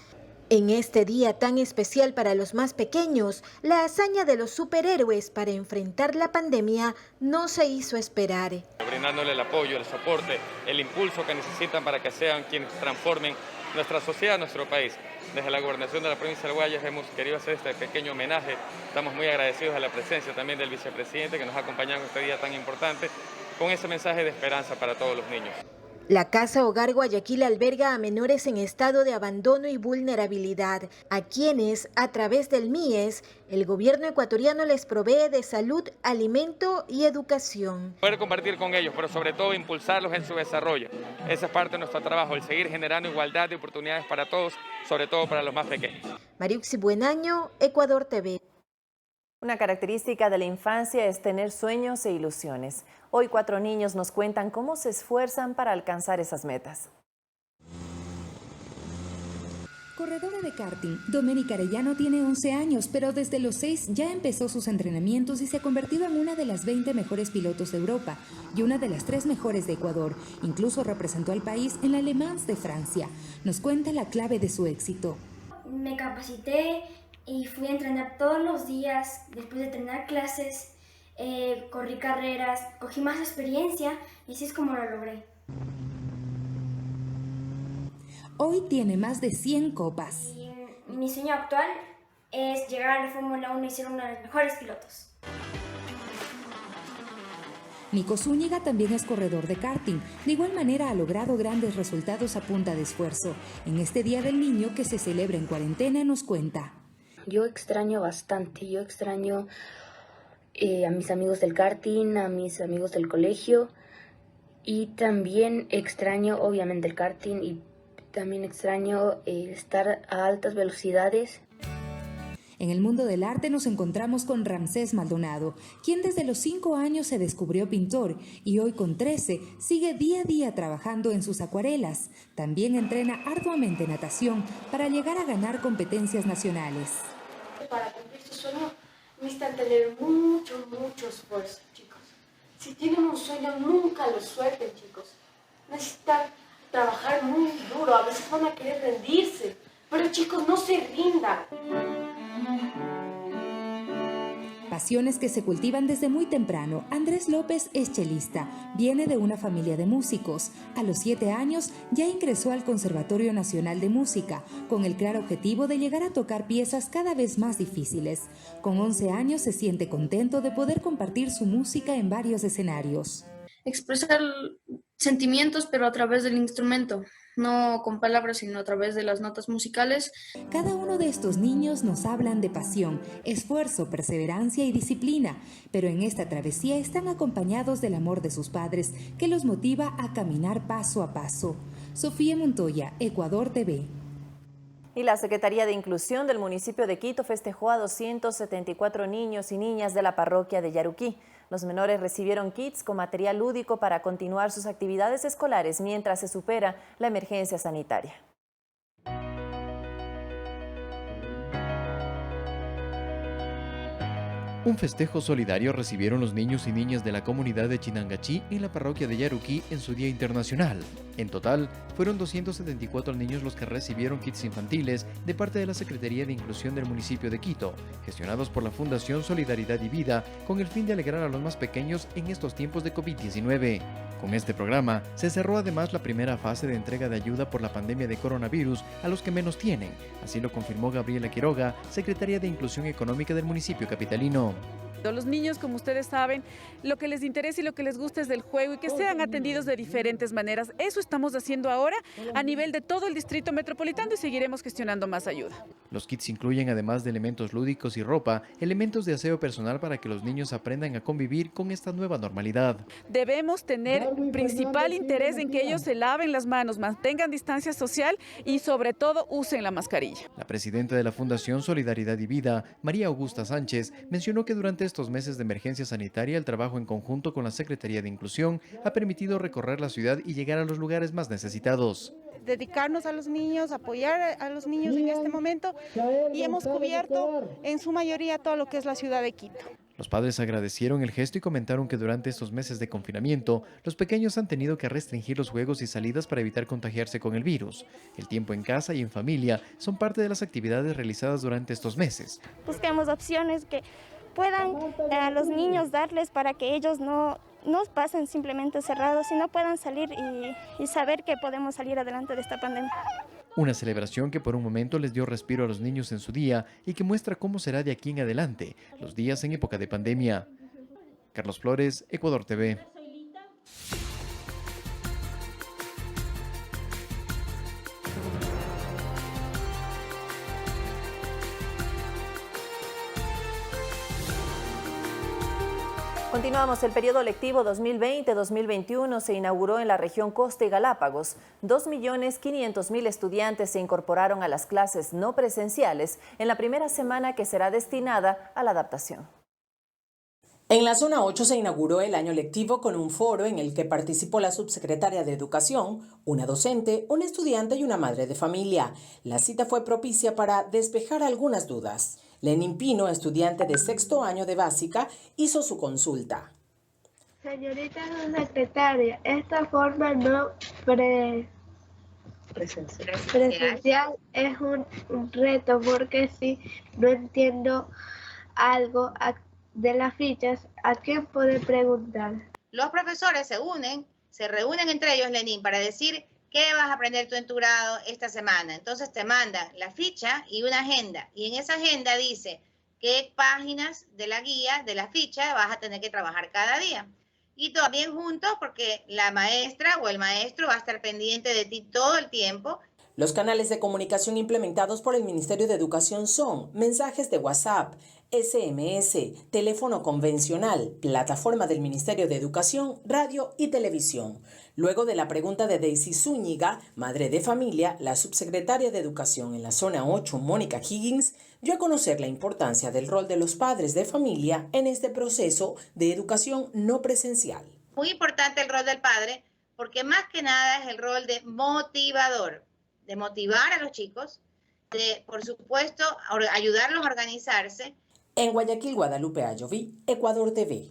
En este día tan especial para los más pequeños, la hazaña de los superhéroes para enfrentar la pandemia no se hizo esperar. Brindándole el apoyo, el soporte, el impulso que necesitan para que sean quienes transformen nuestra sociedad, nuestro país. Desde la Gobernación de la provincia del Guayas hemos querido hacer este pequeño homenaje. Estamos muy agradecidos a la presencia también del vicepresidente que nos ha acompañado en este día tan importante, con ese mensaje de esperanza para todos los niños. La Casa Hogar Guayaquil alberga a menores en estado de abandono y vulnerabilidad, a quienes, a través del MIES, el gobierno ecuatoriano les provee de salud, alimento y educación. Poder compartir con ellos, pero sobre todo impulsarlos en su desarrollo. Esa es parte de nuestro trabajo, el seguir generando igualdad de oportunidades para todos, sobre todo para los más pequeños. Mariuxi Buenaño, Ecuador TV. Una característica de la infancia es tener sueños e ilusiones. Hoy 4 niños nos cuentan cómo se esfuerzan para alcanzar esas metas. Corredora de karting, Doménica Arellano tiene 11 años, pero desde los 6 ya empezó sus entrenamientos y se ha convertido en una de las 20 mejores pilotos de Europa y una de las 3 mejores de Ecuador. Incluso representó al país en la Le Mans de Francia. Nos cuenta la clave de su éxito. Me capacité y fui a entrenar todos los días. Después de terminar clases, corrí carreras, cogí más experiencia y así es como lo logré. Hoy tiene más de 100 copas. Y mi sueño actual es llegar a la Fórmula 1 y ser uno de los mejores pilotos. Nico Zúñiga también es corredor de karting. De igual manera ha logrado grandes resultados a punta de esfuerzo. En este Día del Niño que se celebra en cuarentena nos cuenta. Yo extraño bastante, yo extraño a mis amigos del karting, a mis amigos del colegio y también extraño obviamente el karting y también extraño estar a altas velocidades. En el mundo del arte nos encontramos con Ramsés Maldonado, quien desde los 5 años se descubrió pintor y hoy con 13 sigue día a día trabajando en sus acuarelas. También entrena arduamente natación para llegar a ganar competencias nacionales. Para cumplir su sueño necesitan tener mucho esfuerzo, chicos. Si tienen un sueño, nunca lo suelten, chicos. Necesitan trabajar muy duro, a veces van a querer rendirse, pero chicos, no se rindan. Pasiones que se cultivan desde muy temprano. Andrés López es chelista, viene de una familia de músicos. A los 7 años ya ingresó al Conservatorio Nacional de Música, con el claro objetivo de llegar a tocar piezas cada vez más difíciles. Con 11 años se siente contento de poder compartir su música en varios escenarios. Expresar sentimientos, pero a través del instrumento. No con palabras, sino a través de las notas musicales. Cada uno de estos niños nos hablan de pasión, esfuerzo, perseverancia y disciplina, pero en esta travesía están acompañados del amor de sus padres, que los motiva a caminar paso a paso. Sofía Montoya, Ecuador TV. Y la Secretaría de Inclusión del municipio de Quito festejó a 274 niños y niñas de la parroquia de Yaruquí. Los menores recibieron kits con material lúdico para continuar sus actividades escolares mientras se supera la emergencia sanitaria. Un festejo solidario recibieron los niños y niñas de la comunidad de Chinangachí en la parroquia de Yaruquí en su Día Internacional. En total, fueron 274 niños los que recibieron kits infantiles de parte de la Secretaría de Inclusión del municipio de Quito, gestionados por la Fundación Solidaridad y Vida, con el fin de alegrar a los más pequeños en estos tiempos de COVID-19. Con este programa, se cerró además la primera fase de entrega de ayuda por la pandemia de coronavirus a los que menos tienen. Así lo confirmó Gabriela Quiroga, secretaria de Inclusión Económica del municipio capitalino. Los niños, como ustedes saben, lo que les interesa y lo que les gusta es del juego y que sean atendidos de diferentes maneras. Eso estamos haciendo ahora a nivel de todo el distrito metropolitano y seguiremos gestionando más ayuda. Los kits incluyen, además de elementos lúdicos y ropa, elementos de aseo personal para que los niños aprendan a convivir con esta nueva normalidad. Debemos tener principal interés en que ellos se laven las manos, mantengan distancia social y sobre todo usen la mascarilla. La presidenta de la Fundación Solidaridad y Vida, María Augusta Sánchez, mencionó que durante estos meses de emergencia sanitaria, el trabajo en conjunto con la Secretaría de Inclusión ha permitido recorrer la ciudad y llegar a los lugares más necesitados. Dedicarnos a los niños, apoyar a los niños en este momento y hemos cubierto en su mayoría todo lo que es la ciudad de Quito. Los padres agradecieron el gesto y comentaron que durante estos meses de confinamiento, los pequeños han tenido que restringir los juegos y salidas para evitar contagiarse con el virus. El tiempo en casa y en familia son parte de las actividades realizadas durante estos meses. Busquemos opciones que puedan a los niños darles para que ellos no pasen simplemente cerrados, sino puedan salir y saber que podemos salir adelante de esta pandemia. Una celebración que por un momento les dio respiro a los niños en su día y que muestra cómo será de aquí en adelante, los días en época de pandemia. Carlos Flores, Ecuador TV. Continuamos. El periodo lectivo 2020-2021 se inauguró en la región Costa y Galápagos. 2.500.000 estudiantes se incorporaron a las clases no presenciales en la primera semana que será destinada a la adaptación. En la zona 8 se inauguró el año lectivo con un foro en el que participó la subsecretaria de Educación, una docente, un estudiante y una madre de familia. La cita fue propicia para despejar algunas dudas. Lenin Pino, estudiante de 6º año de básica, hizo su consulta. Señorita secretaria, esta forma no presencial es un reto porque si no entiendo algo de las fichas, ¿a quién puedo preguntar? Los profesores se reúnen entre ellos, Lenin, para decir qué vas a aprender tú en tu grado esta semana. Entonces te mandan la ficha y una agenda. Y en esa agenda dice qué páginas de la guía, de la ficha, vas a tener que trabajar cada día. y también juntos porque la maestra o el maestro va a estar pendiente de ti todo el tiempo. Los canales de comunicación implementados por el Ministerio de Educación son mensajes de WhatsApp, SMS, teléfono convencional, plataforma del Ministerio de Educación, radio y televisión. Luego de la pregunta de Daisy Zúñiga, madre de familia, la subsecretaria de Educación en la zona 8, Mónica Higgins, dio a conocer la importancia del rol de los padres de familia en este proceso de educación no presencial. Muy importante el rol del padre, porque más que nada es el rol de motivador, de motivar a los chicos, de, por supuesto, ayudarlos a organizarse. En Guayaquil, Guadalupe Ayoví, Ecuador TV.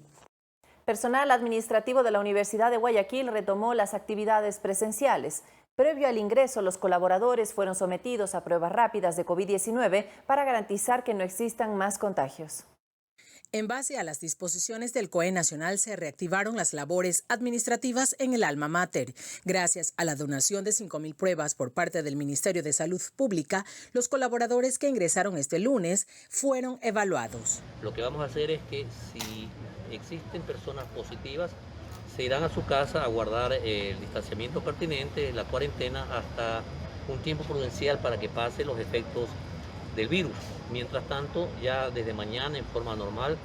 Personal administrativo de la Universidad de Guayaquil retomó las actividades presenciales. Previo al ingreso, los colaboradores fueron sometidos a pruebas rápidas de COVID-19 para garantizar que no existan más contagios. En base a las disposiciones del COE Nacional, se reactivaron las labores administrativas en el alma mater. Gracias a la donación de 5.000 pruebas por parte del Ministerio de Salud Pública, los colaboradores que ingresaron este lunes fueron evaluados. Lo que vamos a hacer es que si existen personas positivas, se irán a su casa a guardar el distanciamiento pertinente, la cuarentena, hasta un tiempo prudencial para que pase los efectos del virus. Mientras tanto, ya desde mañana en forma normal,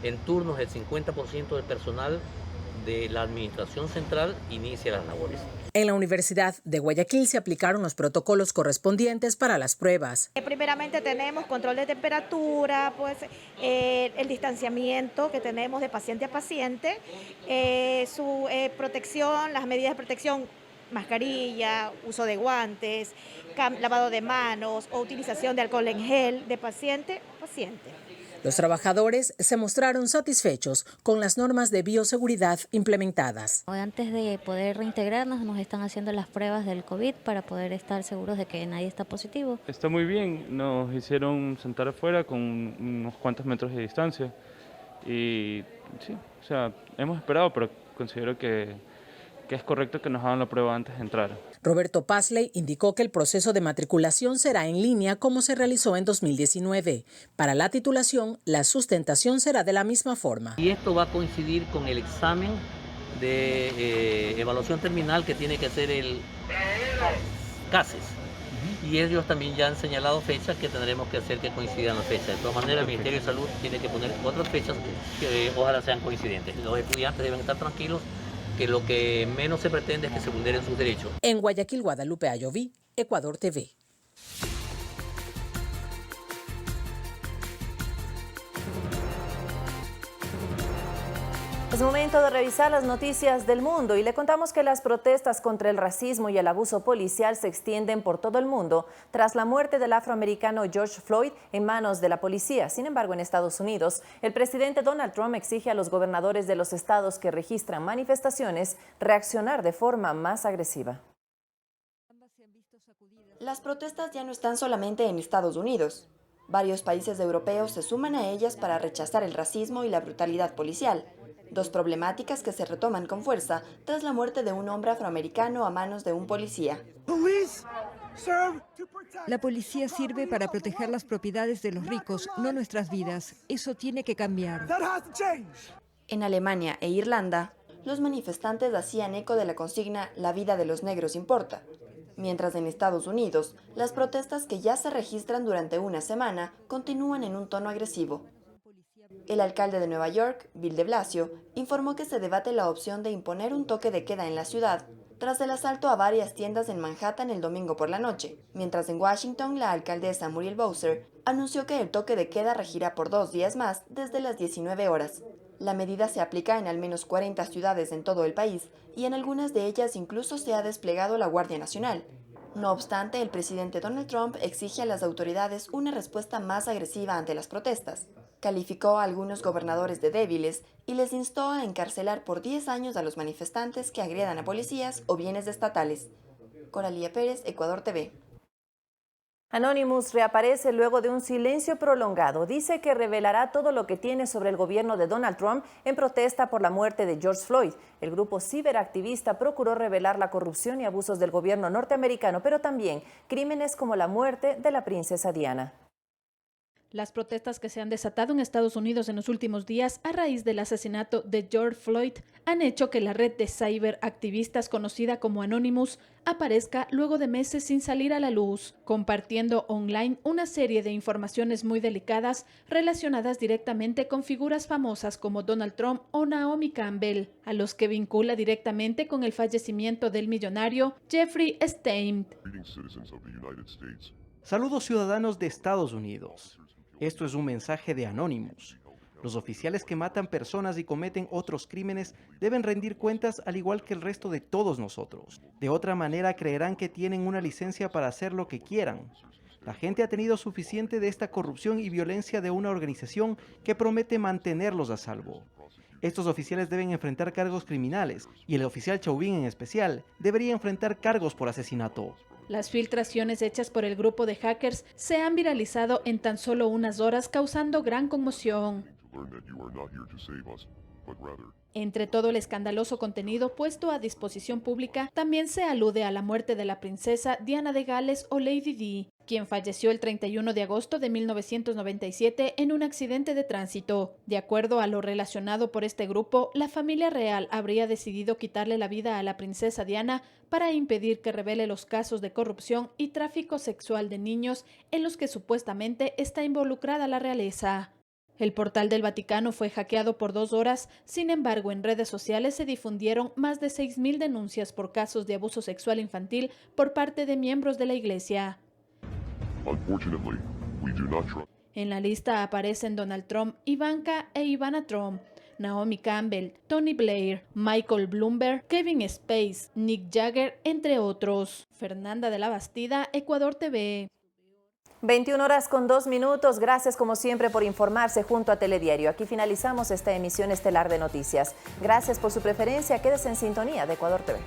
en turnos el 50% del personal de la Administración Central inicia las labores. En la Universidad de Guayaquil se aplicaron los protocolos correspondientes para las pruebas. Primeramente tenemos control de temperatura, pues el distanciamiento que tenemos de paciente a paciente, su protección, las medidas de protección, mascarilla, uso de guantes, lavado de manos o utilización de alcohol en gel de paciente a paciente. Los trabajadores se mostraron satisfechos con las normas de bioseguridad implementadas. Antes de poder reintegrarnos nos están haciendo las pruebas del COVID para poder estar seguros de que nadie está positivo. Está muy bien, nos hicieron sentar afuera con unos cuantos metros de distancia y sí, o sea, hemos esperado, pero considero que es correcto que nos hagan la prueba antes de entrar. Roberto Pazley indicó que el proceso de matriculación será en línea como se realizó en 2019. Para la titulación, la sustentación será de la misma forma. Y esto va a coincidir con el examen de evaluación terminal que tiene que hacer el CASES. Y ellos también ya han señalado fechas que tendremos que hacer que coincidan las fechas. De todas maneras, el Ministerio de Salud tiene que poner otras fechas que ojalá sean coincidentes. Los estudiantes deben estar tranquilos, que lo que menos se pretende es que se vulneren sus derechos. En Guayaquil, Guadalupe Ayoví, Ecuador TV. Es momento de revisar las noticias del mundo y le contamos que las protestas contra el racismo y el abuso policial se extienden por todo el mundo tras la muerte del afroamericano George Floyd en manos de la policía. Sin embargo, en Estados Unidos, el presidente Donald Trump exige a los gobernadores de los estados que registran manifestaciones reaccionar de forma más agresiva. Las protestas ya no están solamente en Estados Unidos. Varios países europeos se suman a ellas para rechazar el racismo y la brutalidad policial. Dos problemáticas que se retoman con fuerza tras la muerte de un hombre afroamericano a manos de un policía. La policía sirve para proteger las propiedades de los ricos, no nuestras vidas. Eso tiene que cambiar. En Alemania e Irlanda, los manifestantes hacían eco de la consigna «La vida de los negros importa». Mientras en Estados Unidos, las protestas que ya se registran durante una semana continúan en un tono agresivo. El alcalde de Nueva York, Bill de Blasio, informó que se debate la opción de imponer un toque de queda en la ciudad tras el asalto a varias tiendas en Manhattan el domingo por la noche, mientras en Washington la alcaldesa Muriel Bowser anunció que el toque de queda regirá por 2 días más desde las 19 horas. La medida se aplica en al menos 40 ciudades en todo el país y en algunas de ellas incluso se ha desplegado la Guardia Nacional. No obstante, el presidente Donald Trump exige a las autoridades una respuesta más agresiva ante las protestas. Calificó a algunos gobernadores de débiles y les instó a encarcelar por 10 años a los manifestantes que agredan a policías o bienes estatales. Coralía Pérez, Ecuador TV. Anonymous reaparece luego de un silencio prolongado. Dice que revelará todo lo que tiene sobre el gobierno de Donald Trump en protesta por la muerte de George Floyd. El grupo ciberactivista procuró revelar la corrupción y abusos del gobierno norteamericano, pero también crímenes como la muerte de la princesa Diana. Las protestas que se han desatado en Estados Unidos en los últimos días a raíz del asesinato de George Floyd han hecho que la red de ciberactivistas conocida como Anonymous aparezca luego de meses sin salir a la luz, compartiendo online una serie de informaciones muy delicadas relacionadas directamente con figuras famosas como Donald Trump o Naomi Campbell, a los que vincula directamente con el fallecimiento del millonario Jeffrey Epstein. Saludos ciudadanos de Estados Unidos. Esto es un mensaje de Anonymous. Los oficiales que matan personas y cometen otros crímenes deben rendir cuentas al igual que el resto de todos nosotros. De otra manera creerán que tienen una licencia para hacer lo que quieran. La gente ha tenido suficiente de esta corrupción y violencia de una organización que promete mantenerlos a salvo. Estos oficiales deben enfrentar cargos criminales y el oficial Chauvin en especial debería enfrentar cargos por asesinato. Las filtraciones hechas por el grupo de hackers se han viralizado en tan solo unas horas, causando gran conmoción. Entre todo el escandaloso contenido puesto a disposición pública, también se alude a la muerte de la princesa Diana de Gales o Lady Di, quien falleció el 31 de agosto de 1997 en un accidente de tránsito. De acuerdo a lo relacionado por este grupo, la familia real habría decidido quitarle la vida a la princesa Diana para impedir que revele los casos de corrupción y tráfico sexual de niños en los que supuestamente está involucrada la realeza. El portal del Vaticano fue hackeado por 2 horas, sin embargo en redes sociales se difundieron más de 6.000 denuncias por casos de abuso sexual infantil por parte de miembros de la Iglesia. En la lista aparecen Donald Trump, Ivanka e Ivana Trump, Naomi Campbell, Tony Blair, Michael Bloomberg, Kevin Spacey, Mick Jagger, entre otros. Fernanda de la Bastida, Ecuador TV. 21:02. Gracias como siempre por informarse junto a Telediario. Aquí finalizamos esta emisión estelar de noticias. Gracias por su preferencia. Quédese en sintonía de Ecuador TV.